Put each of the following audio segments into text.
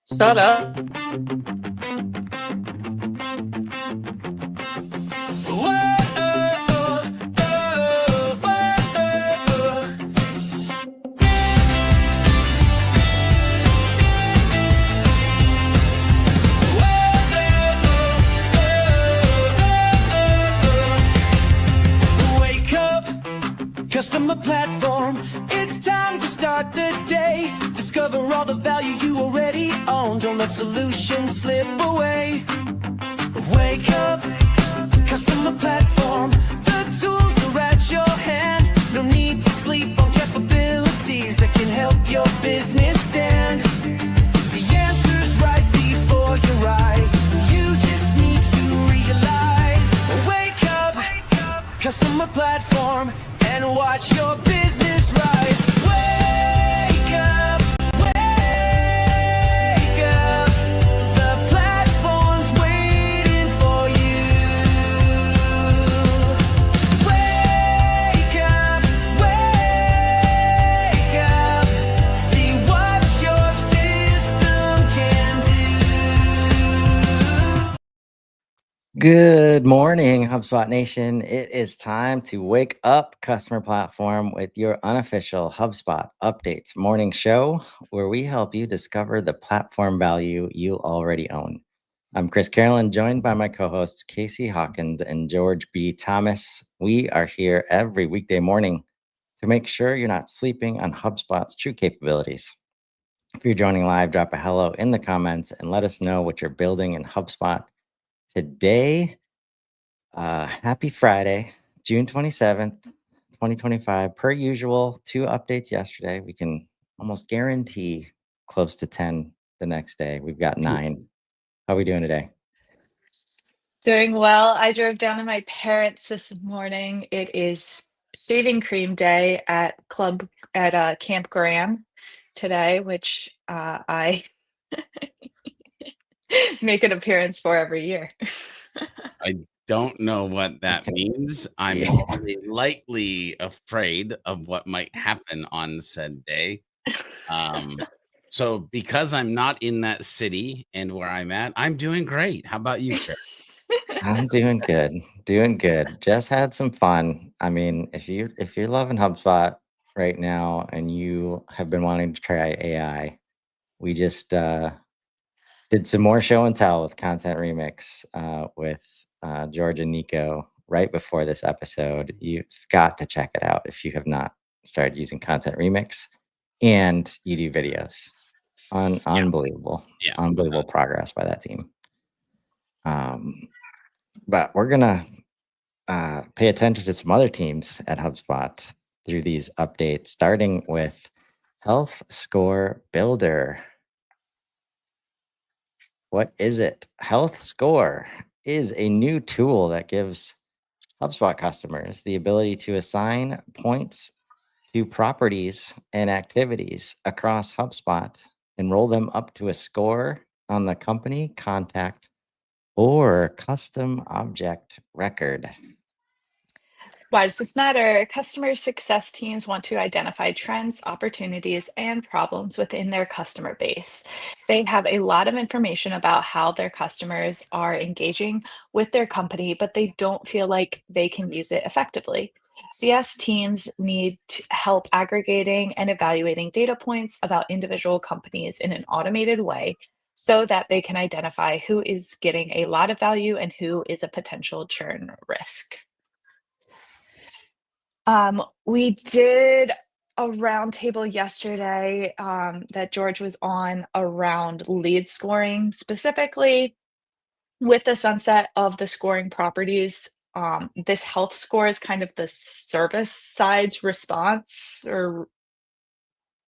Shut up. Wake up, customer platform. It's time to start the day. Discover all the value you already own. Don't let solutions slip away. Wake up, customer platform. The tools are at your hand. No need to sleep on capabilities that can help your business stand. The answer's right before your eyes. You just need to realize. Wake up, customer platform, and watch your business rise. Wake up, wake up. The platform's waiting for you. Wake up, wake up. See what your system can do. Good morning, HubSpot Nation. It is time to wake up customer platform with your unofficial HubSpot Updates morning show, where we help you discover the platform value you already own. I'm Chris Carolyn, joined by my co-hosts Casey Hawkins and George B. Thomas. We are here every weekday morning to make sure you're not sleeping on HubSpot's true capabilities. If you're joining live, drop a hello in the comments and let us know what you're building in HubSpot today. Happy Friday, June 27th, 2025. Per usual, 2 updates yesterday. We can almost guarantee close to 10 the next day. We've got 9. How are we doing today? Doing well. I drove down to my parents this morning. It is shaving cream day at Camp Graham today, which I make an appearance for every year. I don't know what that means. I'm Yeah. only lightly afraid of what might happen on said day. So because I'm not in that city and where I'm at, I'm doing great. How about you, Chris? I'm doing good. Doing good. Just had some fun. I mean, if you're loving HubSpot right now and you have been wanting to try AI, we just did some more show and tell with Content Remix with George and Nico right before this episode. You've got to check it out if you have not started using Content Remix and you do videos. Unbelievable. Yeah. Unbelievable progress by that team. But we're going to pay attention to some other teams at HubSpot through these updates, starting with Health Score Builder. What is it? Health Score is a new tool that gives HubSpot customers the ability to assign points to properties and activities across HubSpot and roll them up to a score on the company, contact, or custom object record. Why does this matter? Customer success teams want to identify trends, opportunities, and problems within their customer base. They have a lot of information about how their customers are engaging with their company, but they don't feel like they can use it effectively. CS teams need help aggregating and evaluating data points about individual companies in an automated way so that they can identify who is getting a lot of value and who is a potential churn risk. We did a roundtable yesterday that George was on around lead scoring, specifically with the sunset of the scoring properties. This health score is kind of the service side's response or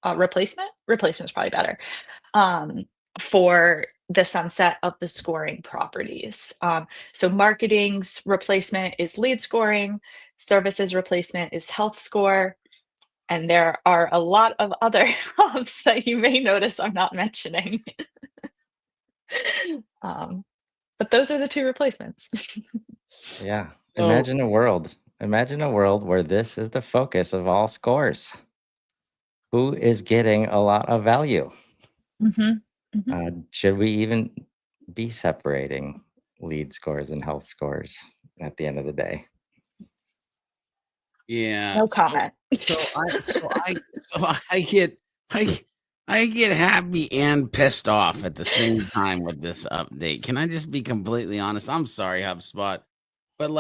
replacement. Replacement is probably better for the sunset of the scoring properties. So marketing's replacement is lead scoring, services replacement is health score, and there are a lot of other hubs that you may notice I'm not mentioning. But those are the 2 replacements. Yeah. So- Imagine a world where this is the focus of all scores. Who is getting a lot of value? Mhm. Mhm. Should we even be separating lead scores and health scores at the end of the day? Yeah. No So comment. so I so I so I I get happy and pissed off at the same time with this update. Can I just be completely honest? I'm sorry, HubSpot, but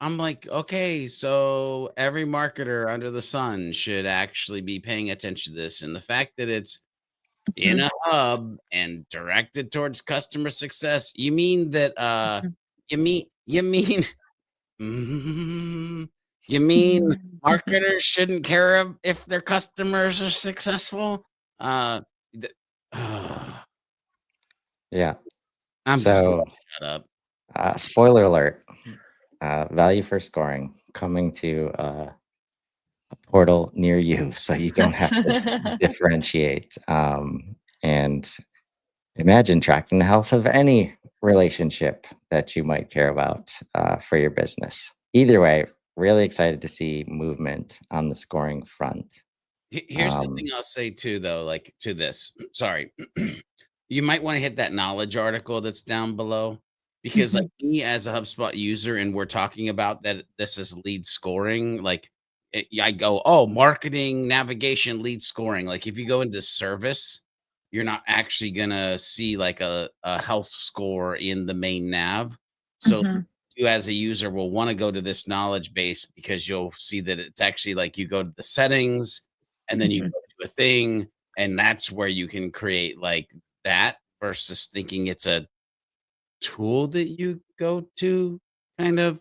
I'm like, okay, so every marketer under the sun should actually be paying attention to this. And the fact that it's in Mhm, a hub and directed towards customer success, you mean that mhm, you mean Mm, you mean mhm, mhm. marketers shouldn't care if their customers are successful? Uh, th Yeah. I'm just gonna So, shut up. spoiler alert, value for scoring coming to a portal near you so you don't That's have to differentiate. And imagine tracking the health of any relationship that you might care about for your business. Either way, really excited to see movement on the scoring front. Here's the thing Um, I'll say too, though, like to this. Sorry, you might want to hit that knowledge article that's down below because, like Mhm, me as a HubSpot user, and we're talking about that this is lead scoring. I go, oh, marketing, navigation, lead scoring. Like if you go into service, you're not actually gonna see like a health score in the main nav. So mhm, you as a user will want to go to this knowledge base because you'll see that it's actually like you go to the settings and then you mhm. go to a thing, and that's where you can create like that versus thinking it's a tool that you go to kind of.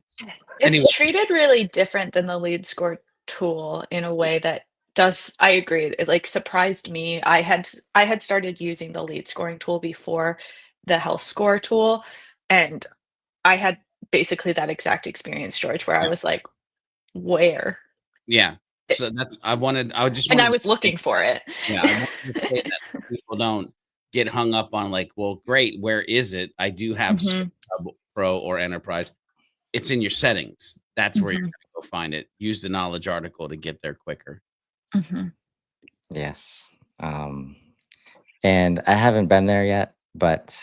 Anyway, It's treated really different than the lead score tool in a way that does I agree, it, like, surprised me. I had started using the lead scoring tool before the health score tool, and I had basically that exact experience, George, where I yeah, was like, "Where?" yeah. It So I just and I wanted to was say looking for that. it. Yeah, I wanted to say that so people don't get hung up on like, well, great, where is it? I do have Mhm, Service Pro or Enterprise. It's in your settings. That's where you're mhm, gonna go find it. Use the knowledge article to get there quicker. mhm, yes. Um, and I haven't been there yet, but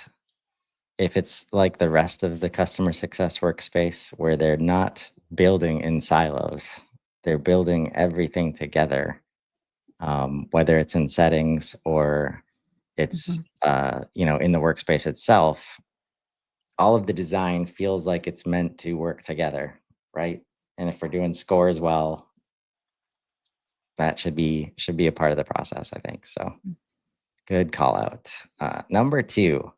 if it's like the rest of the customer success workspace where they're not building in silos, they're building everything together, whether it's in settings or it's mhm. in the workspace itself, all of the design feels like it's meant to work together, right? And if we're doing scores well, that should be a part of the process, I think. So good call out. Number two,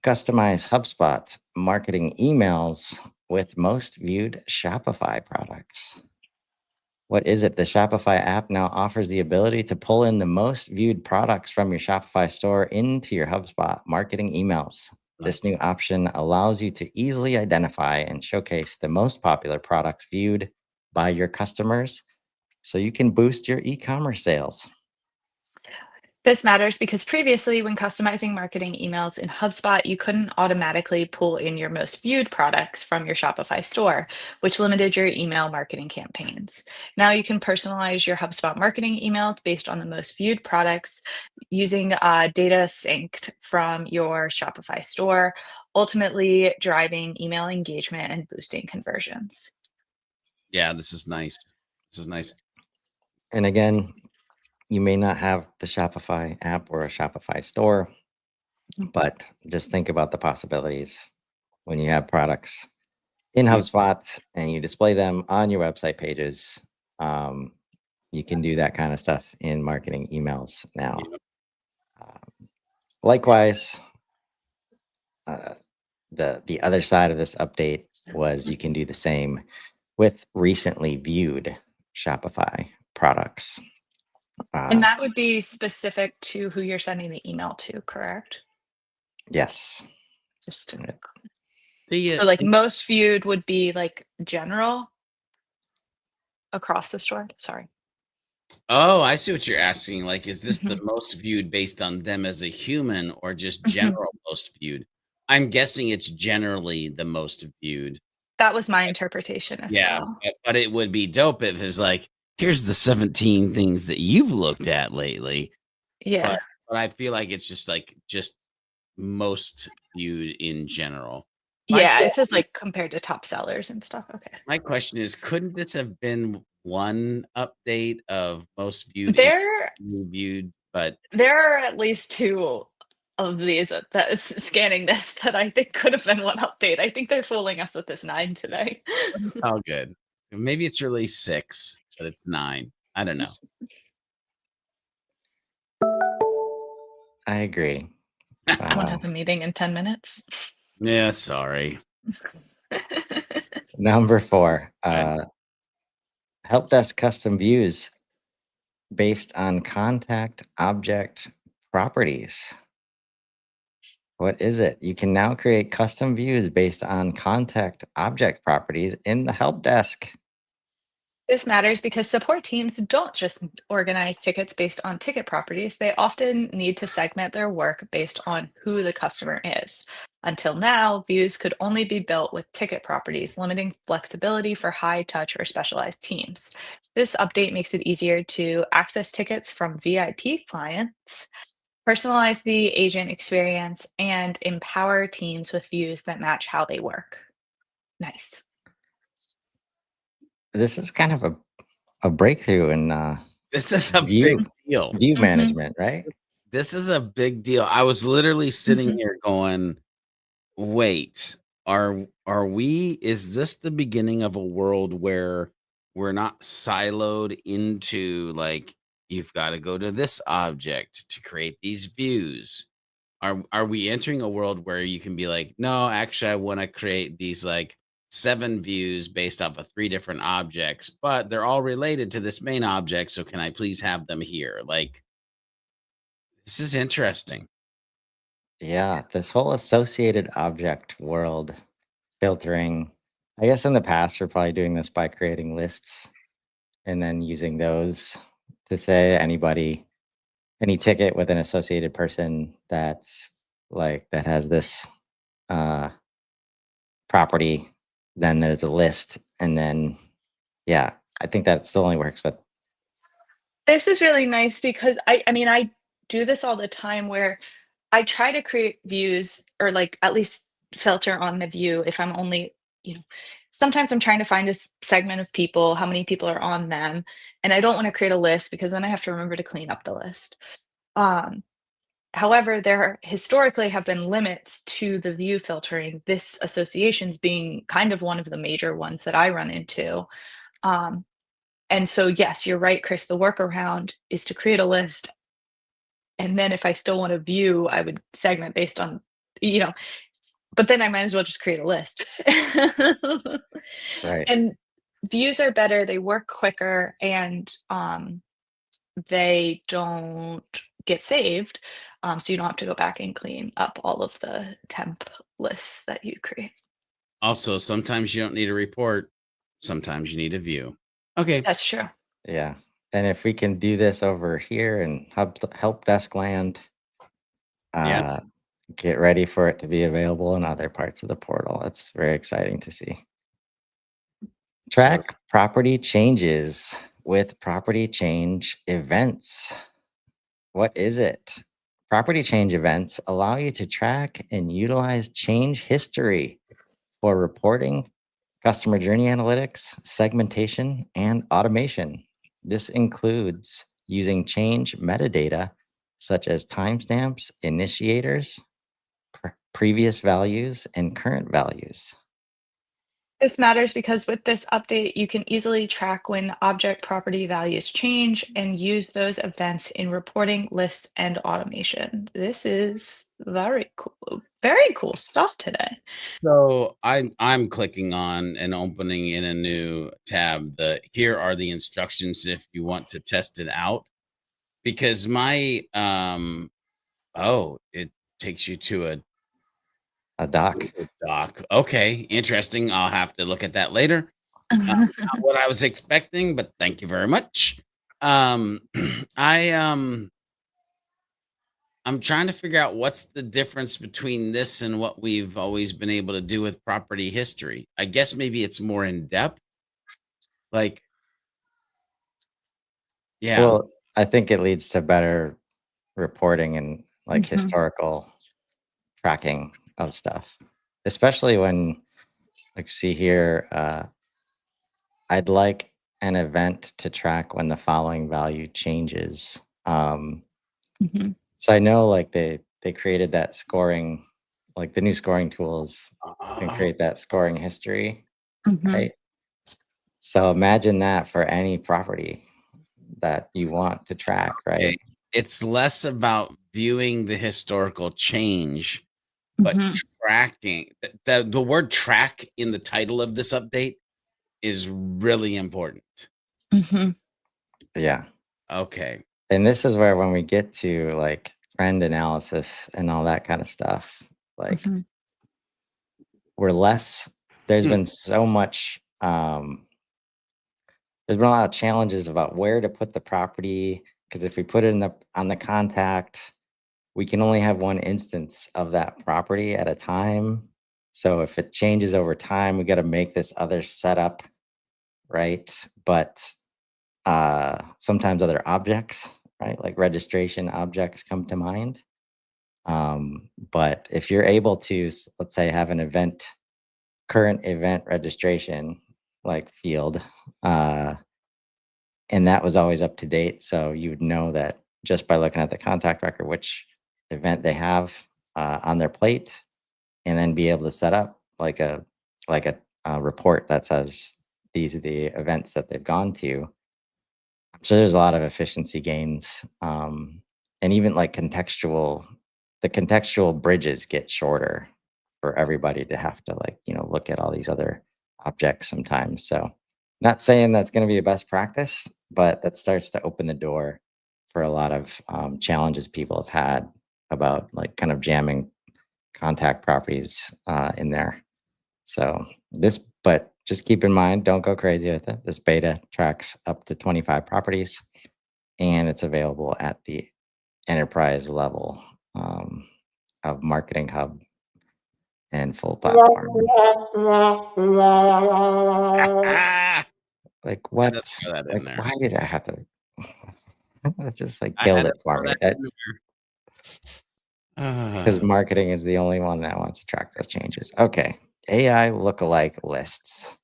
customize HubSpot marketing emails with most viewed Shopify products. What is it? The Shopify app now offers the ability to pull in the most viewed products from your Shopify store into your HubSpot marketing emails. This Nice. new option allows you to easily identify and showcase the most popular products viewed by your customers so you can boost your e commerce sales. This matters because previously, when customizing marketing emails in HubSpot, you couldn't automatically pull in your most viewed products from your Shopify store, which limited your email marketing campaigns. Now you can personalize your HubSpot marketing email based on the most viewed products using data synced from your Shopify store, ultimately driving email engagement and boosting conversions. Yeah, this is nice. This is nice. And again, you may not have the Shopify app or a Shopify store, but just think about the possibilities when you have products in Mm, HubSpot and you display them on your website pages. Um, you can do that kind of stuff in marketing emails now. yeah. Likewise, uh, the other side of this update was you can do the same with recently viewed Shopify products. And Uh, that would be specific to who you're sending the email to, correct? yes. Just to The, So, like, most viewed would be, like, general across the store? Sorry. oh, I see what you're asking. Like, is this the Mhm, most viewed based on them as a human or just mhm. general most viewed? I'm guessing it's generally the most viewed. That was my interpretation as Yeah, well. but it would be dope if it was like, here's the 17 things that you've looked at lately. But Yeah. but I feel like it's just most viewed in general. My Yeah, it says question like compared to top sellers and stuff. Okay. my question is, couldn't this have been one update of most viewed and There viewed, but there are at least two of these that is scanning this that I think could have been one update. I think they're fooling us with this 9 today. it's all good. Maybe it's really 6, but it's 9. I don't know. I agree. Someone Wow. has a meeting in 10 minutes. Yeah, sorry. Number 4, Good. help desk custom views based on contact object properties. What is it? You can now create custom views based on contact object properties in the help desk. This matters because support teams don't just organize tickets based on ticket properties. They often need to segment their work based on who the customer is. Until now, views could only be built with ticket properties, limiting flexibility for high touch or specialized teams. This update makes it easier to access tickets from VIP clients, personalize the agent experience, and empower teams with views that match how they work. Nice. This is kind of a breakthrough in This is a big view deal. view Hmm. management, right? This is a big deal. I was literally sitting Hmm. here going, "Wait, are we is this the beginning of a world where we're not siloed into, like, you've gotta go to this object to create these views?" Are we entering a world where you can be like, "No, actually, I wanna create these, like, 7 views based off of 3 different objects, but they're all related to this main object, so can I please have them here?" Like, this is interesting. Yeah, this whole associated object world filtering. I guess in the past, we're probably doing this by creating lists and then using those to say any ticket with an associated person that's like that has this uh, property, then there's a list, and then yeah, I think that still only works with This is really nice because I mean, I do this all the time where I try to create views or, like, at least filter on the view if I'm only you know, sometimes I'm trying to find a segment of people, how many people are on them, and I don't wanna create a list because then I have to remember to clean up the list. Um, However, there historically have been limits to the view filtering, this associations being kind of one of the major ones that I run into. Um, and so, yes, you're right, Chris. The workaround is to create a list. And then if I still want to view, I would segment based on, you know, but then I might as well just create a list. right. And views are better, they work quicker, and they don't get saved. So you don't have to go back and clean up all of the temp lists that you create. Also, sometimes you don't need a report, sometimes you need a view. Okay. That's true. Yeah, and if we can do this over here in help desk land, Yeah. uh, get ready for it to be available in other parts of the portal. It's very exciting to see. So Track property changes with property change events. What is it? Property change events allow you to track and utilize change history for reporting, customer journey analytics, segmentation, and automation. This includes using change metadata such as timestamps, initiators, previous values, and current values. This matters because with this update, you can easily track when object property values change and use those events in reporting, lists, and automation. This is very cool stuff today. I'm clicking on and opening in a new tab. The here are the instructions if you want to test it out. Because my oh, it takes you to A doc. a doc. Okay, interesting. I'll have to look at that later. Not what I was expecting, but thank you very much. Um, I I'm trying to figure out what's the difference between this and what we've always been able to do with property history. I guess maybe it's more in depth. Like, yeah, Well, I think it leads to better reporting and like Mhm. historical. tracking of stuff, especially when, like, see here, I'd like an event to track when the following value changes. Mhm. So I know like they created that scoring, like the new scoring tools can Oh, create that scoring history, Mhm. right? So imagine that for any property that you want to track, okay. right? It's less about viewing the historical change, but Mhm. tracking. The word track in the title of this update is really important. Mhm. Yeah. Okay. And this is where when we get to like trend analysis and all that kind of stuff, like Mhm. we're less there's Hmm. been so much there's been a lot of challenges about where to put the property because if we put it in the on the contact, we can only have one instance of that property at a time. So if it changes over time, we got to make this other setup, right? But sometimes other objects, right? Like registration objects come to mind. But if you're able to, let's say, have an event, current event registration, like field, uh, and that was always up to date. So you would know that just by looking at the contact record, which event they have on their plate, and then be able to set up like a report that says these are the events that they've gone to. So there's a lot of efficiency gains, and even like the contextual bridges get shorter for everybody to have to like look at all these other objects sometimes. So, not saying that's going to be a best practice, but that starts to open the door for a lot of challenges people have had about like kind of jamming contact properties in there. So but just keep in mind, don't go crazy with it. This beta tracks up to 25 properties and it's available at the enterprise level of Marketing Hub and full platform. Ah, Like I had to what? throw that in Like there. why did I have to? That just like I killed had to it for throw me. that in That's there. because marketing is the only one that wants to track those changes. Okay, AI lookalike lists.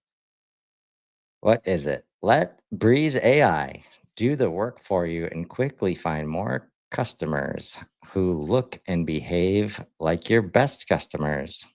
What is it? Let Breeze AI do the work for you and quickly find more customers who look and behave like your best customers.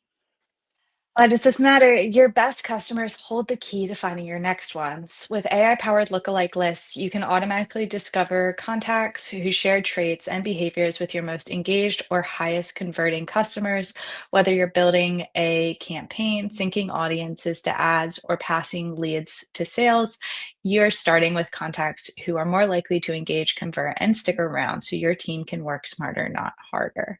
Why does this matter? Your best customers hold the key to finding your next ones. With AI-powered lookalike lists, you can automatically discover contacts who share traits and behaviors with your most engaged or highest converting customers, whether you're building a campaign, syncing audiences to ads, or passing leads to sales. You're starting with contacts who are more likely to engage, convert, and stick around so your team can work smarter, not harder.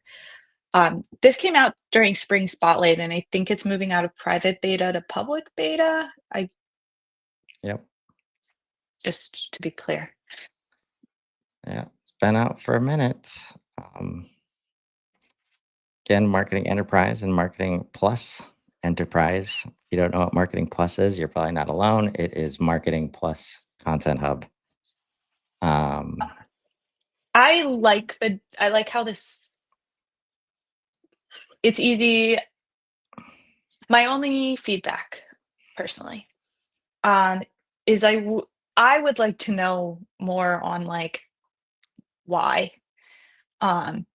This came out during Spring Spotlight, and I think it's moving out of private beta to public beta. I Yep. just to be clear. Yeah. It's been out for a minute. Um, Again, Marketing Enterprise and Marketing Plus Enterprise. If you don't know what Marketing Plus is, you're probably not alone. It is Marketing Plus Content Hub. Um, I like how this it's easy. My only feedback, personally, um, is I would like to know more on like why. Um,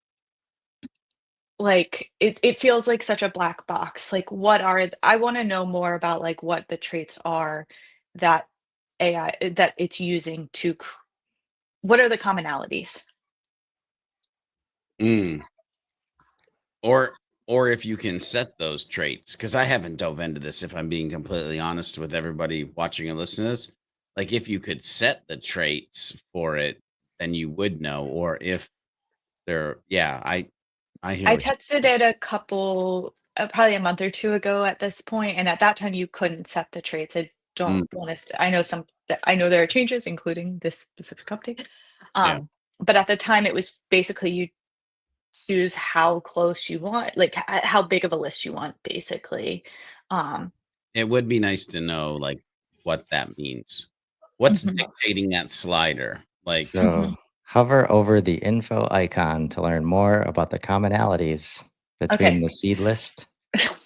like it feels like such a black box. Like I want to know more about like what the traits are that that it's using to what are the commonalities? Mm. Or if you can set those traits, because I haven't dove into this, if I'm being completely honest with everybody watching and listening to this. Like if you could set the traits for it, then you would know. Or if they're I hear I what you tested it a couple probably a month or 2 ago at this point, and at that time you couldn't set the traits. I mm, don't wanna I know I know there are changes, including this specific update. yeah. But at the time, it was basically you choose how close you want, like, how big of a list you want, basically. Um, It would be nice to know like what that means. What's mhm, dictating that slider? Like, so mhm. hover over the info icon to learn more about the commonalities between the seed list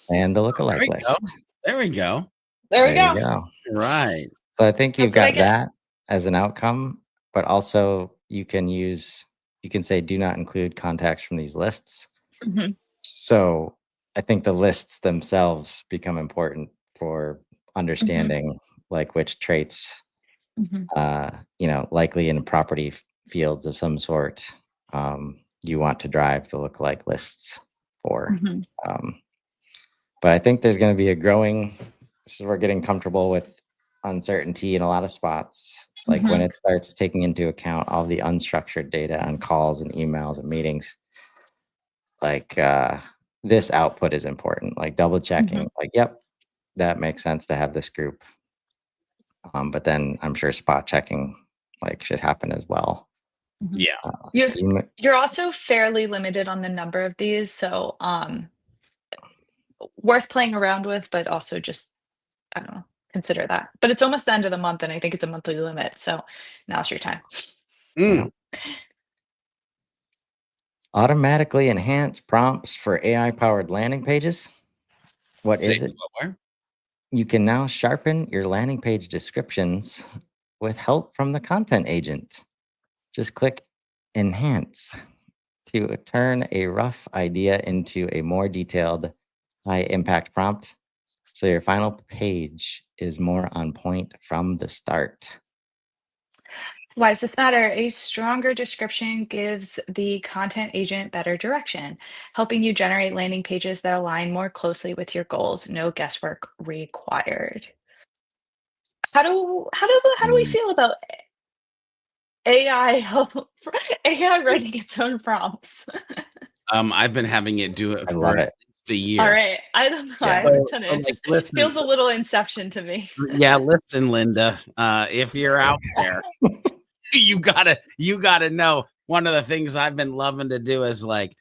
and the There lookalike we go. list. There we go. There we There you go. go. Right. So I think you've That's what I got get. that as an outcome, but also you can say do not include contacts from these lists. Mhm, So I think the lists themselves become important for mhm, understanding like which traits, mhm, likely in property fields of some sort, you want to drive the lookalike lists for. mhm, Um, but I think there's going to be a growing, so we're getting comfortable with uncertainty in a lot of spots. Like when mhm, it starts taking into account all the unstructured data on calls and emails and meetings, like this output is important, like double checking, mhm, like, yep, that makes sense to have this group. But then I'm sure spot checking like should happen as well. mhm. Yeah. You're You m- you're also fairly limited on the number of these, so, worth playing around with, but also just, I don't know, consider that. But it's almost the end of the month, and I think it's a monthly limit, so now's your time. yeah. Mm. Automatically enhance prompts for AI powered landing pages. What Say is it? what, where? You can now sharpen your landing page descriptions with help from the content agent. Just click enhance to turn a rough idea into a more detailed, high impact prompt. So your final page is more on point from the start. Why does this matter? A stronger description gives the content agent better direction, helping you generate landing pages that align more closely with your goals. No guesswork required. How do we Mm, feel about AI help AI writing its own prompts? I've been having it do it I for love at it. least a All year. right. I don't know. I Yeah. haven't done So it. It like, just listen, feels a little Inception to me. yeah, listen, Linda, if you're out there, you gotta know one of the things I've been loving to do is like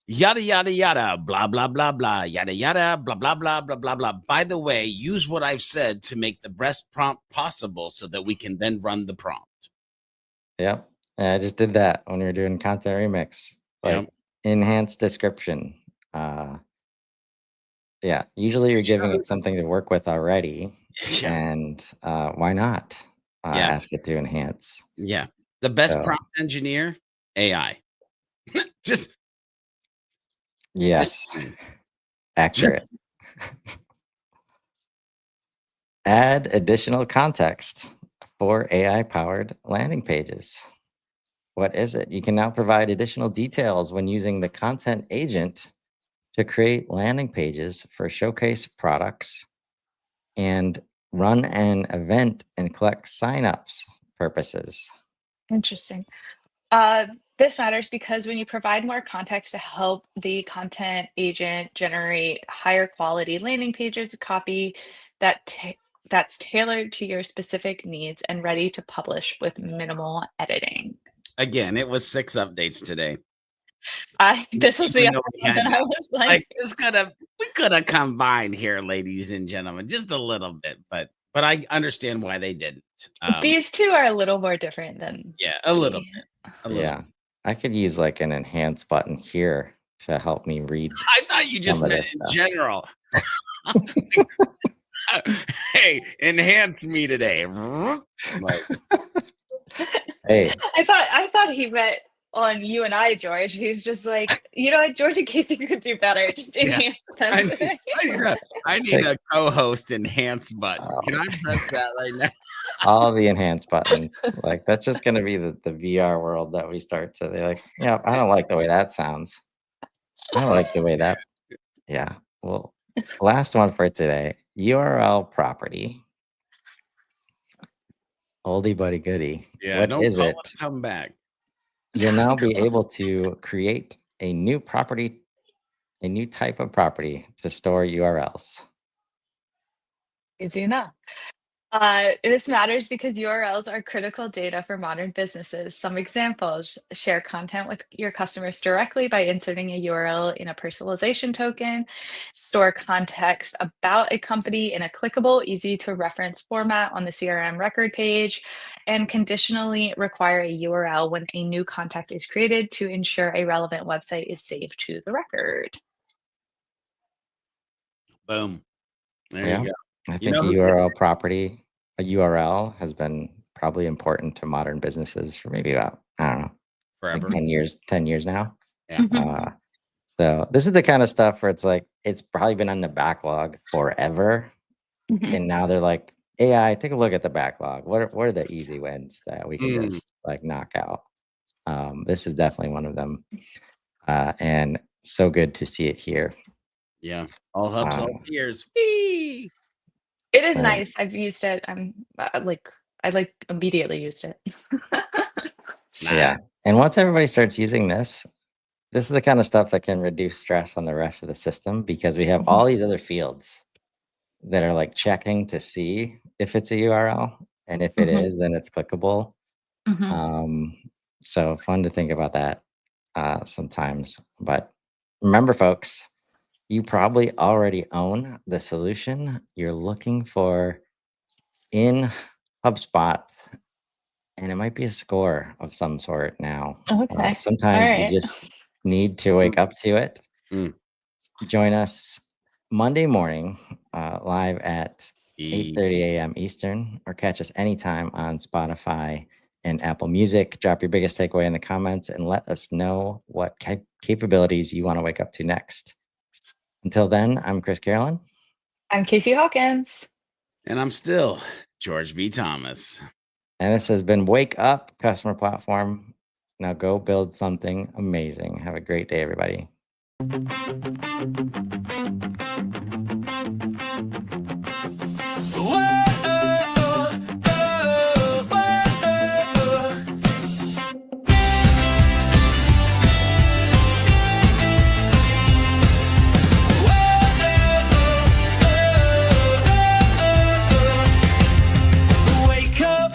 yada yada yada blah blah blah blah yada yada blah blah blah blah blah blah. By the way, use what I've said to make the best prompt possible so that we can then run the prompt. Yep. I just did that when we were doing content remix, Yep. like enhanced description. Uh, yeah. Usually you're giving it something to work with already. Yeah. And why not Yeah. ask it to enhance? Yeah. The best So, prompt engineer, AI. Just just yes, saying. accurate. Add additional context for AI powered landing pages. What is it? You can now provide additional details when using the content agent to create landing pages for showcase products and run an event and collect signups purposes. Interesting. Uh, this matters because when you provide more context to help the content agent generate higher quality landing pages, copy that that's tailored to your specific needs and ready to publish with minimal editing. Again, it was 6 updates today. I this was the Even other though we one had that I was like, like, just coulda we coulda combined here, ladies and gentlemen, just a little bit, but I understand why they didn't. these two are a little more different than Yeah, a little the bit, a little Yeah. bit. I could use like an enhance button here to help me read I thought you some just of meant this in stuff. general. Hey, enhance me today. Like, Hey, I thought he meant on you and I, George. He's just like, you know what, George, in case you could do better, just yeah, enhance them I need today. I need a I need hey, a co-host enhance button. Can oh, I press that right now? all the enhance buttons. Like that's just going to be the VR world that we start to. They're like, yeah, I don't like the way that sounds. I don't like the way that. Yeah. Well, last one for today. URL property. Oldie buddy goodie. Yeah, What don't is call it? it come back. You'll now be able to create a new property, a new type of property to store URLs. Easy enough. This matters because URLs are critical data for modern businesses. Some examples: share content with your customers directly by inserting a URL in a personalization token, store context about a company in a clickable, easy to reference format on the CRM record page, and conditionally require a URL when a new contact is created to ensure a relevant website is saved to the record. Boom. There you Yeah. go. I You think know a who did URL property, a URL has been probably important to modern businesses for maybe about, I don't know, like forever? 10 years now. Yeah. Mhm, Uh, so this is the kind of stuff where it's like, it's probably been on the backlog forever. mhm, And now they're like, AI, take a look at the backlog. What are the easy wins that we can Mm, just like knock out? This is definitely one of them. And so good to see it here. yeah. All hubs, all Um, tears. Whee! It is right. nice. I've used it. I like immediately used it. Nah. Yeah. And once everybody starts using this is the kind of stuff that can reduce stress on the rest of the system because we have Mhm, all these other fields that are like checking to see if it's a URL. And if it mhm, is, then it's clickable. mhm. Um, so fun to think about that sometimes. But remember, folks, you probably already own the solution you're looking for in HubSpot, and it might be a score of some sort now. Okay. Sometimes you Alright. just need to wake up to it. Mm. Join us Monday morning live at E- 8:30 a.m. Eastern, or catch us anytime on Spotify and Apple Music. Drop your biggest takeaway in the comments and let us know what capabilities you want to wake up to next. Until then, I'm Chris Carolyn, I'm Casey Hawkins. And I'm still George B. Thomas. and this has been Wake Up Customer Platform. Now go build something amazing. Have a great day, everybody. Wake up,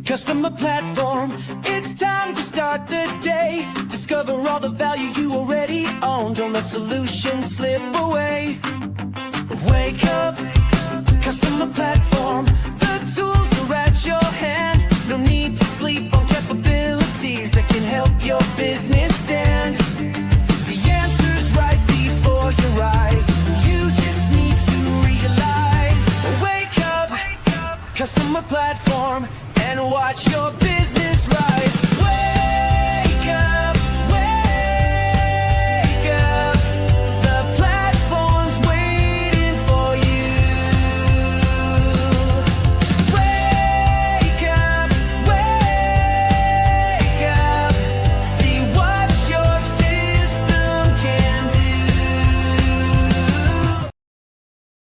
customer platform. It's time to start the day. Discover all the value you already own. Don't let solutions slip away. Wake up, customer platform. The tools are at your hand. No need to sleep on capabilities that can help your business stand. The answer's right before your eyes. You just need to realize. Wake up, customer platform, and watch your business